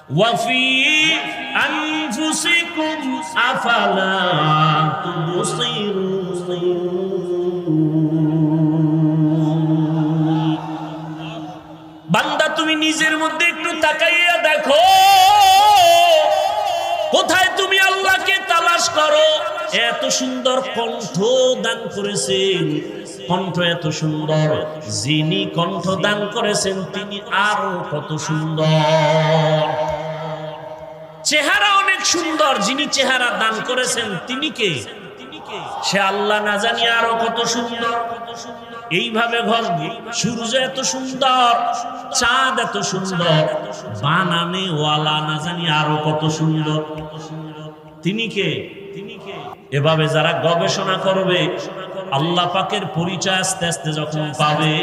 ওয়াফি আনফুসিকুম আফালা তুবসিরুন। বান্দা তুমি নিজের মধ্যে একটু তাকাইয়া দেখো, কোথায় তুমি আল্লাহকে তালাশ করো। এত সুন্দর কণ্ঠ দান করেছেন, কণ্ঠ এত সুন্দর, যিনি কণ্ঠ দান করেছেন তিনি আরো কত সুন্দর। চেহারা অনেক সুন্দর, যিনি চেহারা দান করেছেন তিনি কে? সে আল্লাহ না জানি আরো কত সুন্দর। এইভাবে ঘটবে, সূর্য এত সুন্দর, চাঁদ এত সুন্দর, বানানে ওয়ালা না জানি আরো কত সুন্দর। তিনি কে? এভাবে যারা গবেষণা করবে আল্লাহ পাকের পরিচয় আস্তে আস্তে যখন পাবে,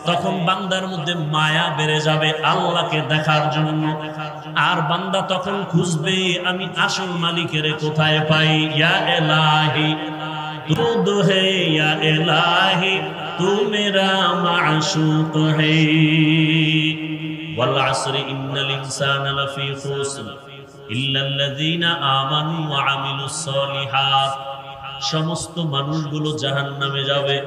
তখন বান্দার মধ্যে মায়া বেড়ে যাবে আল্লাহকে দেখার জন্য। আর বান্দা তখন খুঁজবে আমি আসল মালিকের কোথায় পাই। ইয়া ইলাহি দুরুদ হে, ইয়া ইলাহি তু মেরা মাশুক হে। ওয়াল আসরি ইন্নাল ইনসানা লাফি খুসর ইল্লাল্লাযীনা আমানু ওয়া আমিলুস সলিহাত। সমস্ত মানুষগুলো জাহান্নামে যাবে,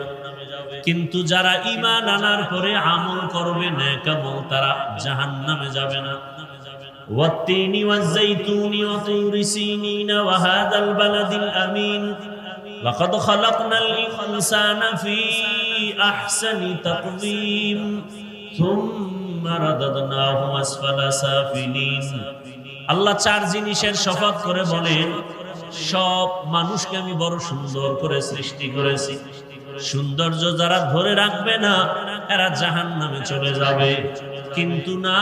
কিন্তু যারা ঈমান আনার পরে আমল করবে নেক আমল, তারা জাহান্নামে যাবে না। ওয়াত-তিনি ওয়াজ-যাইতুনি ওয়া তুরি সিনিন ওয়া হাযাল বালাদিল আমিন লাকাদ খালাকনাল ইনসানা ফি আহসানি তাকওয়িম সুম্মা রাদাদনাহু আসফালা সাফিলিন। আল্লাহ চার জিনিসের শপথ করে বলেন, সব মানুষকে আমি বড় সুন্দর করে সৃষ্টি করেছি। সৌন্দর্য যারা ধরে রাখবে না এরা জাহান্নামে চলে যাবে, কিন্তু না,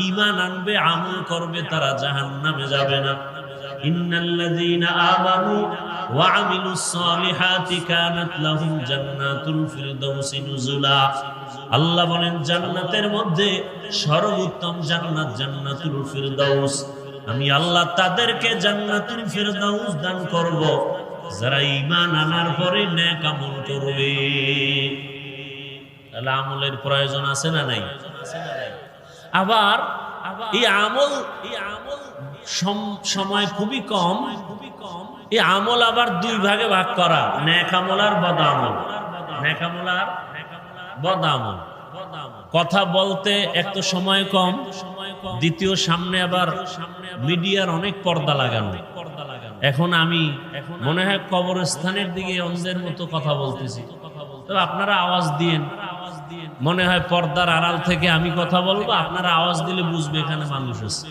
ঈমান আনবে আমল করবে তারা জাহান্নামে যাবে না। ইন্নাল্লাযীনা আমানু ওয়া আমিলুস সলিহাতি কানাত লাহুম জান্নাতুল ফিরদাউসি নুজুলা। আল্লাহ বলেন জান্নাতের মধ্যে সর্বোত্তম জান্নাত জান্নাতুল ফিরদাউস। আমি আল্লাহ তাদেরকে জান্নাতুল ফিরদাউস দান করব যারা ঈমান আনার পরে নেক আমল করবে। তাহলে আমলের প্রয়োজন আছে না নাই? আবার এই আমল সময় খুবই কম। এই আমল আবার দুই ভাগে ভাগ করা, নেক আমল আর বদ আমল। নেক আমল আর বদ আমল। কথা বলতে এক তো সময় কম, দ্বিতীয় সামনে আবার মিডিয়ার অনেক পর্দা লাগানো। এখন আমি মনে হয় কবরস্থানের দিকে অন্ধের মতো কথা বলতেছি, তবে আপনারা আওয়াজ দিয়েন। মনে হয় পর্দার আড়াল থেকে আমি কথা বলবো, আপনারা আওয়াজ দিলে বুঝবে এখানে মানুষ আছে।